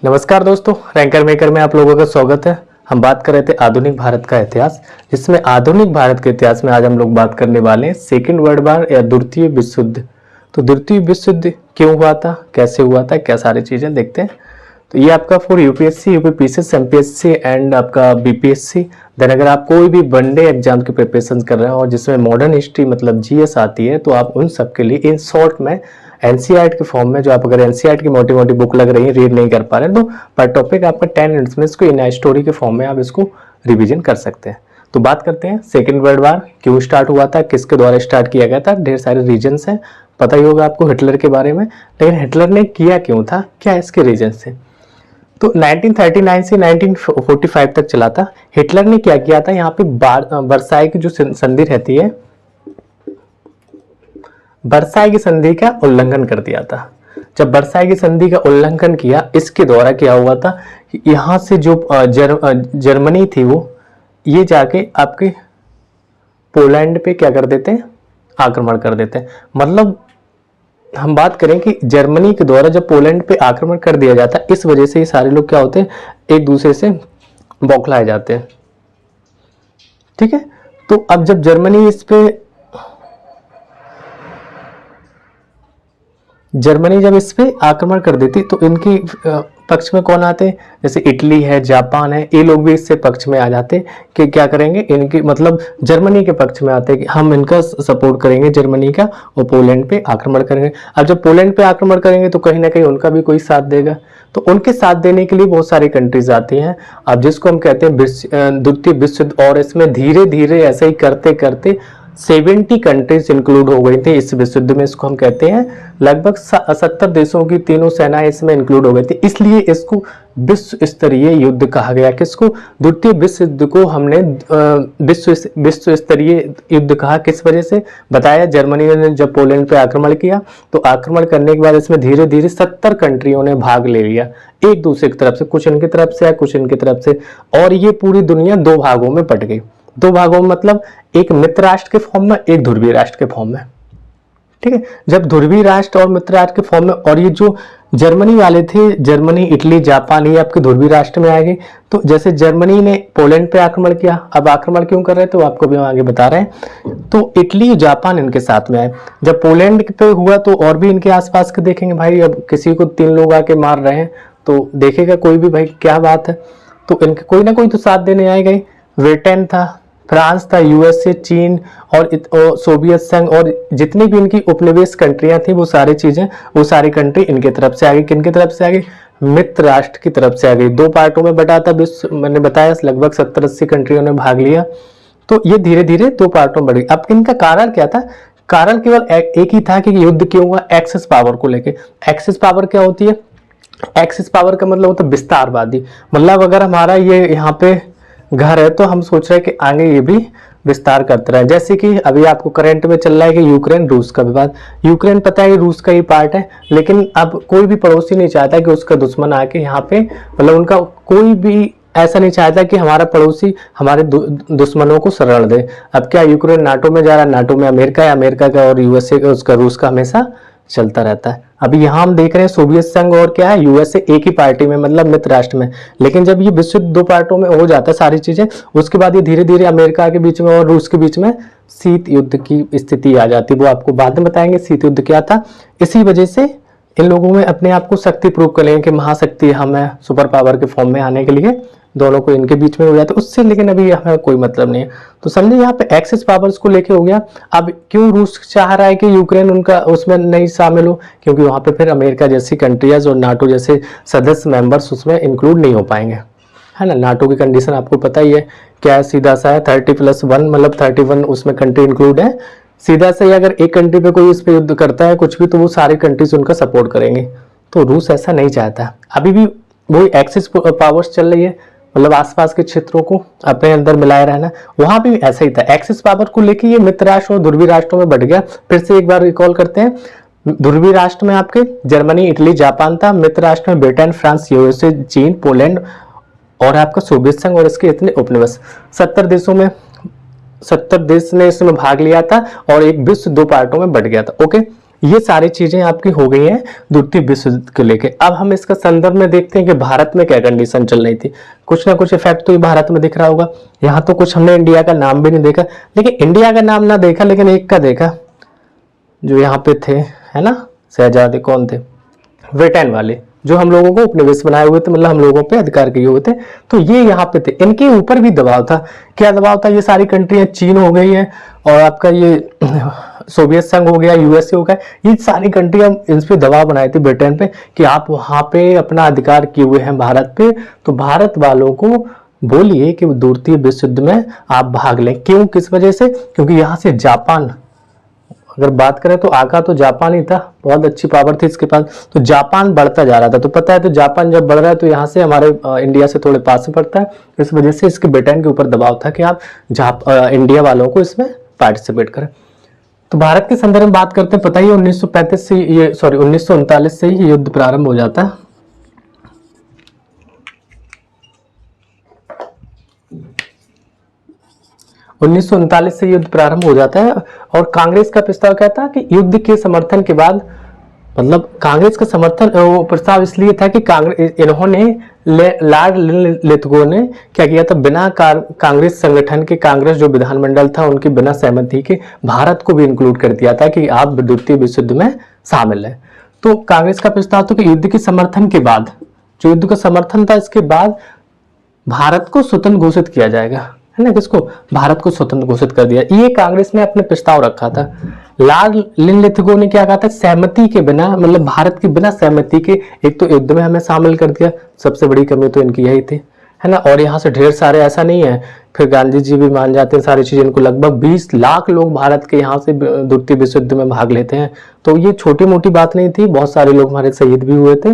नमस्कार दोस्तों, ranker maker में आप लोगों का स्वागत है। हम बात कर रहे थे आधुनिक भारत का इतिहास, जिसमें आधुनिक भारत के इतिहास में आज हम लोग बात करने वाले हैं सेकेंड वर्ल्ड वार या द्वितीय विश्व युद्ध। तो द्वितीय विश्व युद्ध क्यों हुआ था, कैसे हुआ था, क्या सारी चीजें देखते हैं। तो ये आपका for UPSC, UPPCS, MPSC and आपका बीपीएससी। देन अगर आप कोई भी वनडे एग्जाम की प्रिपरेशन कर रहे हैं और जिसमें मॉडर्न हिस्ट्री मतलब जीएस आती है, तो आप उन सब के लिए इन शॉर्ट में एनसीईआरटी के फॉर्म में, जो आप अगर एनसीईआरटी की मोटी मोटी बुक लग रही है, रीड नहीं कर पा रहे हैं, तो पर टॉपिक आपका 10 मिनट्स में इसको इन स्टोरी के फॉर्म में आप इसको रिवीजन कर सकते हैं। तो बात करते हैं सेकेंड वर्ल्ड वार क्यों स्टार्ट हुआ था, किसके द्वारा स्टार्ट किया गया था। ढेर सारे रीजन्स हैं, पता ही होगा आपको हिटलर के बारे में, लेकिन हिटलर ने किया क्यों था, क्या इसके रीजन्स थे। तो 1939 से 1945 तक चला था। हिटलर ने क्या किया था, यहाँ पे वर्साई की जो संधि रहती है, वर्साई की संधि का उल्लंघन कर दिया था। जब वर्साई की संधि का उल्लंघन किया, इसके द्वारा क्या हुआ था, यहां से जो जर्मनी थी वो ये जाके आपके पोलैंड पे क्या कर देते, आक्रमण कर देते। मतलब हम बात करें कि जर्मनी के द्वारा जब पोलैंड पे आक्रमण कर दिया जाता है, इस वजह से ये सारे लोग क्या होते हैं, एक दूसरे से बौखलाए जाते हैं। ठीक है, तो अब जब जर्मनी जब इस पे आक्रमण कर देती, तो इनकी पक्ष में कौन आते हैं, जैसे इटली है, जापान है, ये लोग भी इससे पक्ष में आ जाते हैं कि क्या करेंगे, इनकी मतलब जर्मनी के पक्ष में आते हैं कि हम इनका सपोर्ट करेंगे जर्मनी का, और पोलैंड पे आक्रमण करेंगे। अब जब पोलैंड पे आक्रमण करेंगे तो कहीं ना कहीं उनका भी कोई साथ देगा, तो उनके साथ देने के लिए बहुत सारी कंट्रीज आती हैं। अब जिसको हम कहते हैं द्वितीय विश्व युद्ध, और इसमें धीरे धीरे ऐसे ही करते करते 70 कंट्रीज इंक्लूड हो गई थी इस विश्व युद्ध में। इसको हम कहते हैं लगभग 70 देशों की तीनों सेनाएं इसमें इंक्लूड हो गई थी, इसलिए इसको विश्व स्तरीय युद्ध कहा गया। किसको, द्वितीय विश्व युद्ध को हमने विश्व स्तरीय युद्ध कहा। किस वजह से बताया, जर्मनी ने जब पोलैंड पे आक्रमण किया, तो आक्रमण करने के बाद इसमें धीरे धीरे 70 कंट्रियों ने भाग ले लिया, एक दूसरे की तरफ से, कुछ इनकी तरफ से, कुछ इनकी तरफ से, और ये पूरी दुनिया दो भागों में बट गई। दो भागों में मतलब एक मित्र राष्ट्र के फॉर्म में, एक ध्रुवीय राष्ट्र के फॉर्म में। ठीक है, जब ध्रुवीय राष्ट्र और मित्र राष्ट्र के फॉर्म में, और ये जो जर्मनी वाले थे, जर्मनी, इटली, जापान, ये आपके ध्रुवीय राष्ट्र में आएंगे। तो जैसे जर्मनी ने पोलैंड पे आक्रमण किया, अब आक्रमण क्यों कर रहे थे तो आपको भी हम आगे बता रहे हैं। तो इटली, जापान इनके साथ में आए। जब पोलैंड पे हुआ तो और भी इनके आसपास के देखेंगे, भाई अब किसी को 3 लोग आके मार रहे हैं, तो देखेगा कोई भी, भाई क्या बात है, तो इनके कोई ना कोई तो साथ देने आएगा। ब्रिटेन था, फ्रांस था, यूएसए, चीन और सोवियत संघ, और जितनी भी इनकी उपनिवेश कंट्रियां थी, वो सारी चीजें, वो सारी कंट्री इनके तरफ से आ गई। किनके तरफ से आ गई, मित्र राष्ट्र की तरफ से आ गई। दो पार्टों में बटा था विश्व, मैंने बताया लगभग 70-80 कंट्रियों ने भाग लिया। तो ये धीरे धीरे दो पार्टों में बढ़ गई। अब इनका कारण क्या था, कारण केवल एक ही था कि युद्ध क्यों हुआ, एक्सेस पावर को लेके। एक्सेस पावर क्या होती है, एक्सेस पावर का मतलब होता है विस्तारवादी। मतलब अगर हमारा ये यहाँ पे घर है, तो हम सोच रहे हैं कि आगे ये भी विस्तार करते रहे। जैसे कि अभी आपको करंट में चल रहा है कि यूक्रेन रूस का विवाद। यूक्रेन पता है रूस का ही पार्ट है, लेकिन अब कोई भी पड़ोसी नहीं चाहता कि उसका दुश्मन आके यहाँ पे, मतलब उनका कोई भी ऐसा नहीं चाहता कि हमारा पड़ोसी हमारे दुश्मनों को शरण दे। अब क्या यूक्रेन नाटो में जा रहा है, नाटो में अमेरिका है, अमेरिका का और यूएसए का, उसका रूस का हमेशा चलता रहता है। अभी यहाँ हम देख रहे हैं सोवियत संघ और क्या है, यूएसए एक ही पार्टी में, मतलब मित्र राष्ट्र में। लेकिन जब ये विश्व दो पार्टों में हो जाता है सारी चीजें, उसके बाद ये धीरे धीरे अमेरिका के बीच में और रूस के बीच में शीत युद्ध की स्थिति आ जाती है। वो आपको बाद में बताएंगे शीत युद्ध क्या था। इसी वजह से इन लोगों में अपने आप को शक्ति प्रूव कर लेंगे कि महाशक्ति हम है, सुपर पावर के फॉर्म में आने के लिए दोनों को इनके बीच में हो जाता है उससे, लेकिन अभी हमें कोई मतलब नहीं है। तो समझे यहाँ पे एक्सेस पावर्स को लेके हो गया। अब क्यों रूस चाह रहा है कि यूक्रेन उनका उसमें नहीं शामिल हो, क्योंकि वहां पे फिर अमेरिका जैसी कंट्रीज और नाटो जैसे सदस्य मेंबर्स उसमें इंक्लूड नहीं हो पाएंगे, है ना। नाटो की कंडीशन आपको पता ही है क्या है, सीधा सा है 30+1, मतलब 31 उसमें कंट्री इंक्लूड है। सीधा से अगर एक कंट्री पे कोई इस पे युद्ध करता है कुछ भी, तो वो सारी कंट्रीज उनका सपोर्ट करेंगे। तो रूस ऐसा नहीं चाहता। अभी भी वही एक्सेस पावर्स चल रही है, मतलब आसपास के क्षेत्रों को अपने अंदर मिलाए रहना। वहां भी ऐसा ही था, एक्सेस पावर को लेके ये मित्र राष्ट्र और ध्रुवीय राष्ट्रों में बढ़ गया। फिर से एक बार रिकॉल करते हैं, ध्रुवीय राष्ट्र में आपके जर्मनी, इटली, जापान था। मित्र राष्ट्र में ब्रिटेन, फ्रांस, यूएसए, चीन, पोलैंड और आपका सोवियत संघ और इसके इतने उपनिवेश। 70 देशों में 70 देश ने इसमें भाग लिया था और एक विश्व दो पार्टों में बट गया था। ओके, ये सारी चीजें आपकी हो गई हैं द्वितीय विश्व युद्ध को लेके। अब हम इसका संदर्भ में देखते हैं कि भारत में क्या कंडीशन चल रही थी। कुछ ना कुछ इफेक्ट तो ये भारत में दिख रहा होगा। यहाँ तो कुछ हमने इंडिया का नाम भी नहीं देखा, लेकिन इंडिया का नाम ना देखा, लेकिन एक का देखा जो यहाँ पे थे, है ना, शहजादे कौन थे, ब्रिटेन वाले, जो हम लोगों को उपनिवेश बनाए हुए थे, मतलब हम लोगों पे अधिकार किए हुए थे। तो ये यहाँ पे थे, इनके ऊपर भी दबाव था। क्या दबाव था? ये सारी कंट्रियां, चीन हो गई है और आपका ये सोवियत संघ हो गया, यूएसए हो गया, ये सारी कंट्रियां इन पे दबाव बनाए थे ब्रिटेन पे कि आप वहां पे अपना अधिकार किए हुए हैं भारत पे, तो भारत वालों को बोलिए कि द्वितीय विश्व युद्ध में आप भाग लें। क्यों, किस वजह से? क्योंकि यहाँ से जापान, अगर बात करें तो आका तो जापान ही था, बहुत अच्छी पावर थी इसके पास, तो जापान बढ़ता जा रहा था। तो पता है, तो जापान जब बढ़ रहा है तो यहाँ से हमारे इंडिया से थोड़े पास में पड़ता है, इस वजह से इसके ब्रिटेन के ऊपर दबाव था कि आप इंडिया वालों को इसमें पार्टिसिपेट करें। तो भारत के संदर्भ में बात करते हैं, पता ही 1935 से ये 1939 से ही युद्ध प्रारंभ हो जाता है। उन्नीस से युद्ध प्रारंभ हो जाता है और कांग्रेस का प्रस्ताव क्या था कि युद्ध के समर्थन के बाद, मतलब कांग्रेस का समर्थन, वो प्रस्ताव इसलिए था कि कांग्रेस, इन्होंने लॉर्ड लिथगो ने क्या किया था, बिना कांग्रेस संगठन के, कांग्रेस जो विधानमंडल था उनकी बिना सहमति के भारत को भी इंक्लूड कर दिया था कि आप द्वितीय विश्व युद्ध में शामिल है। तो कांग्रेस का प्रस्ताव था कि युद्ध के समर्थन के बाद, जो युद्ध का समर्थन था, इसके बाद भारत को स्वतंत्र घोषित किया जाएगा, है ना, किसको, भारत को स्वतंत्र घोषित कर दिया। ये कांग्रेस ने अपने प्रस्ताव रखा था। लॉर्ड लिथगो ने क्या कहा था, सहमति के बिना, मतलब भारत की बिना सहमति के एक तो युद्ध में हमें शामिल कर दिया, सबसे बड़ी कमी तो इनकी यही थी, है ना। और यहाँ से ढेर सारे, ऐसा नहीं है, फिर गांधी जी भी मान जाते हैं सारी चीजें, इनको लगभग 20 लाख लोग भारत के यहाँ से द्वितीय विश्व युद्ध में भाग लेते हैं। तो ये छोटी मोटी बात नहीं थी, बहुत सारे लोग हमारे शहीद भी हुए थे,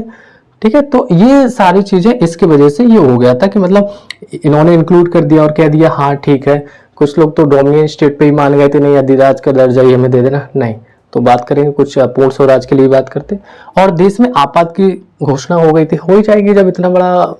ठीक है। तो ये सारी चीजें इसकी वजह से ये हो गया था कि मतलब इन्होंने इंक्लूड कर दिया और कह दिया हाँ ठीक है। कुछ लोग तो डोमिनियन स्टेट पे ही मान गए थे, नहीं अधिराज का दर्जा ही हमें दे देना, नहीं। तो बात करेंगे कुछ पूर्ण स्वराज के लिए बात करते, और देश में आपात की घोषणा हो गई थी, हो ही जाएगी जब इतना बड़ा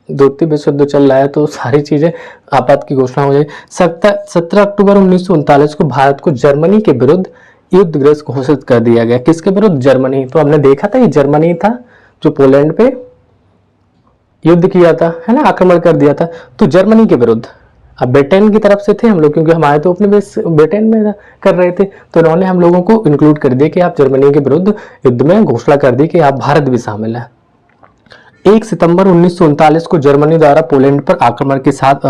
द्वितीय विश्व युद्ध चल रहा है, तो सारी चीजें, आपात की घोषणा हो जाए। 17 अक्टूबर 1939 को भारत को जर्मनी के विरुद्ध युद्धग्रस्त घोषित कर दिया गया। किसके विरुद्ध? जर्मनी। तो हमने देखा था ये जर्मनी था जो पोलैंड पे युद्ध किया था, है ना, आक्रमण कर दिया था, तो जर्मनी के विरुद्ध। अब ब्रिटेन की तरफ से थे हम लोग, क्योंकि हमारे तो अपने बेस ब्रिटेन में कर रहे थे, तो इन्होंने हम लोगों को इंक्लूड कर दिया कि आप जर्मनी के विरुद्ध युद्ध में घोषणा कर दी कि आप भारत भी शामिल है। 1 सितंबर 1939 को जर्मनी द्वारा पोलैंड पर आक्रमण के साथ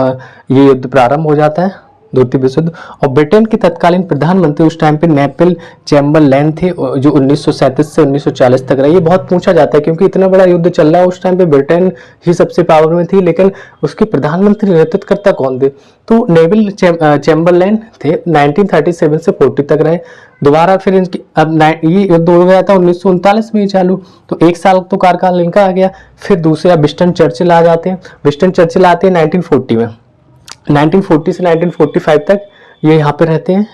ये युद्ध प्रारंभ हो जाता है, द्वितीय विश्व युद्ध। और ब्रिटेन के तत्कालीन प्रधानमंत्री उस टाइम पे नेपिल चैम्बरलेन थे, जो 1937 से 1940 तक रहे। ये बहुत पूछा जाता है क्योंकि इतना बड़ा युद्ध चल रहा है, उस टाइम पे ब्रिटेन ही सबसे पावर में थी, लेकिन उसके प्रधानमंत्री नेतृत्वकर्ता कौन थे? तो नेविल चैम्बरलेन थे। 1937 से 40 तक रहे। दोबारा फिर इनकी अब ये युद्ध हो गया था 1939 में ही चालू, तो 1 साल तो कार्यकाल इनका आ गया। फिर दूसरा विंस्टन चर्चिल आ जाते हैं। विंस्टन चर्चिल आते हैं 1940 में। 1940 से 1945 तक ये यहाँ पे रहते हैं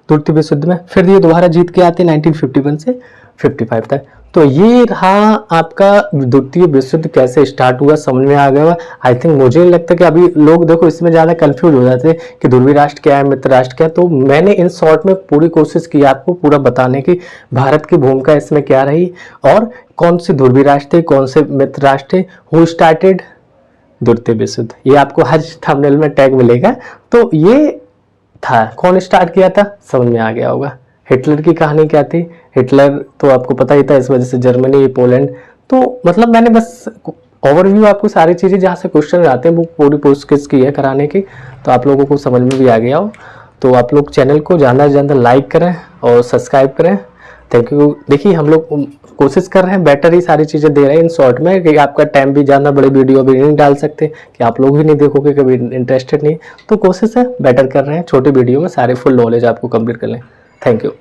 द्वितीय विश्व युद्ध में। फिर ये दोबारा जीत के आते हैं 1951 से 55 तक। तो ये रहा आपका द्वितीय विश्व युद्ध कैसे स्टार्ट हुआ, समझ में आ गया। आई थिंक, मुझे नहीं लगता कि अभी लोग देखो इसमें ज्यादा कंफ्यूज हो जाते हैं कि ध्रुवीय राष्ट्र क्या है, मित्र राष्ट्र क्या है। तो मैंने इन शॉर्ट में पूरी कोशिश की आपको पूरा बताने की, भारत की भूमिका इसमें क्या रही और कौन से ध्रुवीय राष्ट्र थे, कौन से मित्र राष्ट्र थे, हु स्टार्टेड द्वितीय विश्व युद्ध। ये आपको हर थंबनेल में टैग मिलेगा। तो ये था, कौन स्टार्ट किया था, समझ में आ गया होगा। हिटलर की कहानी क्या थी, हिटलर तो आपको पता ही था, इस वजह से जर्मनी, पोलैंड। तो मतलब मैंने बस ओवरव्यू आपको सारी चीजें जहाँ से क्वेश्चन आते हैं वो पूरी कोशिश की है कराने की, तो आप लोगों को समझ में भी आ गया हो। तो आप लोग चैनल को ज़्यादा से ज़्यादा लाइक करें और सब्सक्राइब करें। Thank you. देखिए हम लोग कोशिश कर रहे हैं, बेटर ही सारी चीज़ें दे रहे हैं इन शॉर्ट में, कि आपका टाइम भी ज़्यादा बड़े वीडियो भी नहीं डाल सकते, कि आप लोग भी नहीं देखोगे, कभी इंटरेस्टेड नहीं। तो कोशिश है, बेटर कर रहे हैं, छोटे वीडियो में सारे फुल नॉलेज आपको कंप्लीट कर लें। Thank you.